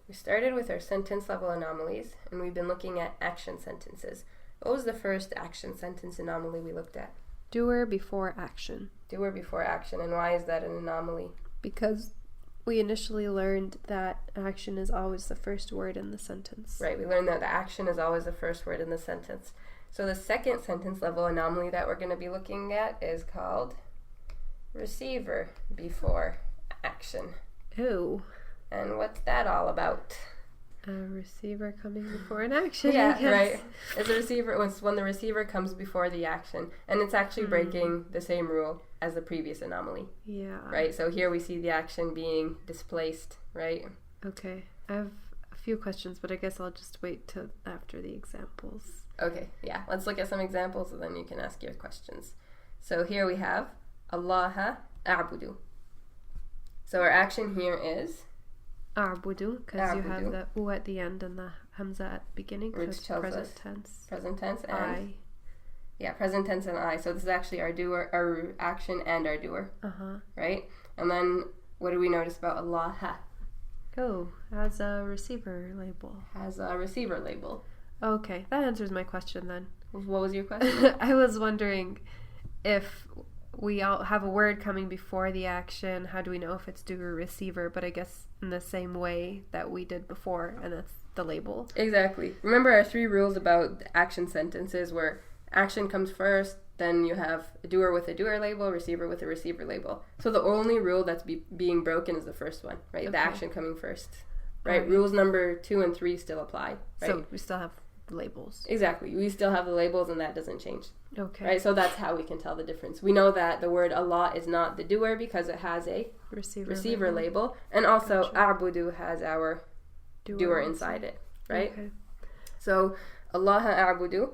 we started with our sentence level anomalies, and we've been looking at action sentences. What was the first action sentence anomaly we looked at? Doer before action. Doer before action, and why is that an anomaly? Because we initially learned that action is always the first word in the sentence. Right, we learned that the action is always the first word in the sentence. So the second sentence level anomaly that we're going to be looking at is called receiver before action. Ooh. And what's that all about? A receiver coming before an action. Yeah, right. It's a receiver. It's when the receiver comes before the action, and it's actually breaking the same rule as the previous anomaly. Yeah. Right. So here we see the action being displaced. Right. Okay. I have a few questions, but I guess I'll just wait till after the examples. Okay. Yeah. Let's look at some examples, and then you can ask your questions. So here we have Allah a'budu. So our action here is A'budu, because you have the u at the end and the hamza at the beginning, which tells present us tense. Present tense and I. Yeah, present tense and I. So this is actually our doer, our action, and our doer. Right? And then what do we notice about Allah? Oh, has a receiver label. Has a receiver label. Okay, that answers my question then. What was your question? I was wondering if we all have a word coming before the action, how do we know if it's doer or receiver? But I guess in the same way that we did before, and that's the label. Exactly. Remember our 3 rules about action sentences where action comes first, then you have a doer with a doer label, receiver with a receiver label. So the only rule that's being broken is the first one, right? Okay. The action coming first, right? Rules number 2 and 3 still apply, right? So we still have labels. Exactly. We still have the labels, and that doesn't change. Okay. Right? So that's how we can tell the difference. We know that the word Allah is not the doer because it has a receiver label. And also, a'budu has our doer inside it, right? Okay. So, Allah a'budu,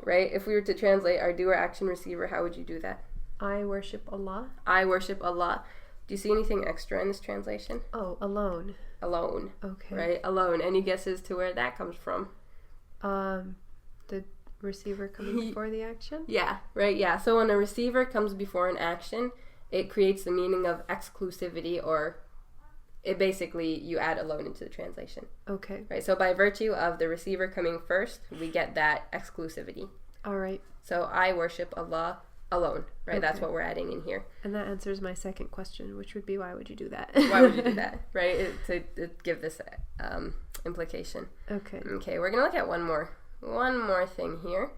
right? If we were to translate our doer, action, receiver, how would you do that? I worship Allah. I worship Allah. Do you see anything extra in this translation? Oh, alone. Alone. Okay. Right? Alone. Any guesses to where that comes from? The receiver coming before the action? Yeah, right, yeah. So when a receiver comes before an action, it creates the meaning of exclusivity, or it basically, you add alone into the translation. Okay. Right, so by virtue of the receiver coming first, we get that exclusivity. All right. So I worship Allah alone, right? Okay. That's what we're adding in here. And that answers my second question, which would be, why would you do that? Why would you do that, right? To give this implication. Okay. Okay, we're going to look at one more thing here.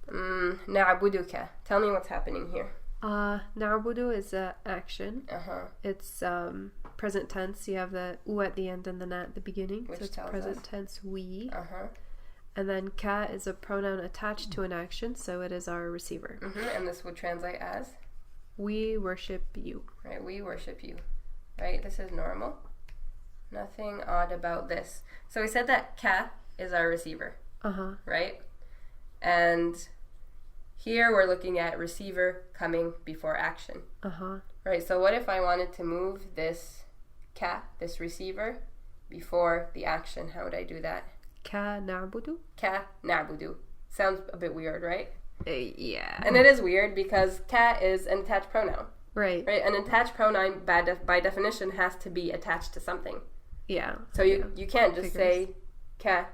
Na'buduka. Tell me what's happening here. Na'budu is action. It's present tense. You have the u at the end and the na at the beginning. Which so it's tells present us tense we. And then ka is a pronoun attached to an action, so it is our receiver. And this would translate as? We worship you. Right, we worship you. Right, this is normal. Nothing odd about this. So we said that ka is our receiver. Right? And here we're looking at receiver coming before action. Right, so what if I wanted to move this ka, this receiver, before the action? How would I do that? Ka na'budu? Ka na'budu. Sounds a bit weird, right? Yeah. And it is weird because ka is an attached pronoun. Right. Right, an attached pronoun by definition has to be attached to something. Yeah. So you can't just say ka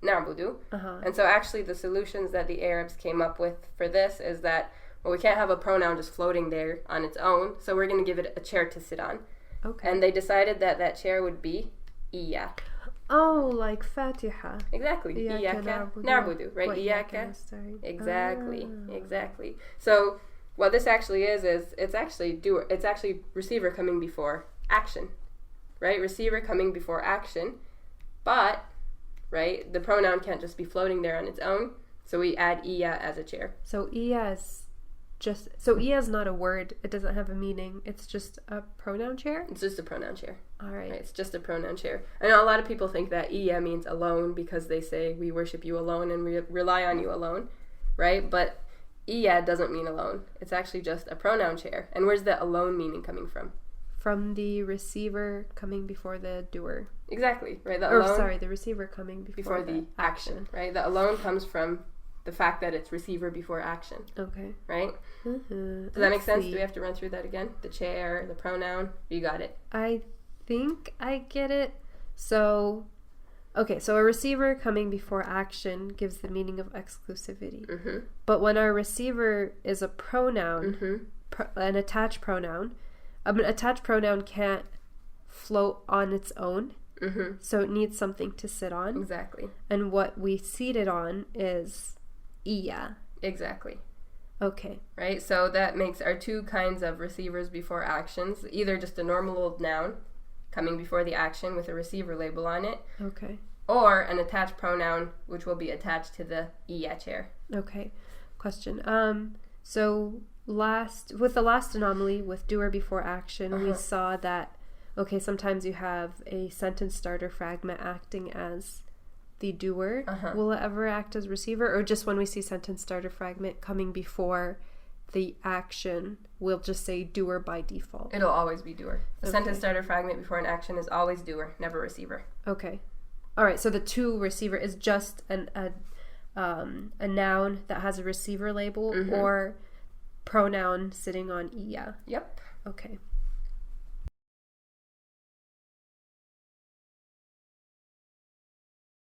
na'budu. And so actually the solutions that the Arabs came up with for this is that, well, we can't have a pronoun just floating there on its own, so we're going to give it a chair to sit on. Okay. And they decided that that chair would be iya. Oh, like Fatiha. Exactly. Iyaka na'budu, right? Iyaka. Exactly. So what this actually is it's actually receiver coming before action. Right? Receiver coming before action. But, right, the pronoun can't just be floating there on its own, so we add iya as a chair. So iya is not a word. It doesn't have a meaning. It's just a pronoun chair? It's just a pronoun chair. All right. It's just a pronoun chair. I know a lot of people think that iya means alone because they say we worship you alone and we rely on you alone, right? But iya doesn't mean alone. It's actually just a pronoun chair. And where's the alone meaning coming from? From the receiver coming before the doer. Exactly, right? The receiver coming before the action, right? The alone comes from the fact that it's receiver before action. Okay. Right? Does that make sense? Do we have to run through that again? The chair, the pronoun, you got it. I think I get it, So, okay, so a receiver coming before action gives the meaning of exclusivity. Mm-hmm. But when our receiver is a pronoun, Mm-hmm. an attached pronoun, an attached pronoun can't float on its own. Mm-hmm. So it needs something to sit on. Exactly. And what we seat it on is ia. Exactly. Okay. Right? So that makes our two kinds of receivers before actions, either just a normal old noun coming before the action with a receiver label on it, Okay. or an attached pronoun which will be attached to the ia chair. Okay. Question. So with the last anomaly with doer before action, we saw that sometimes you have a sentence starter fragment acting as the doer. Will it ever act as receiver, or just when we see sentence starter fragment coming before the action, we'll just say doer by default? It'll always be doer. The sentence starter fragment before an action is always doer, never receiver. Okay. All right. So the to receiver is just a noun that has a receiver label or pronoun sitting on ia. Yep. Okay.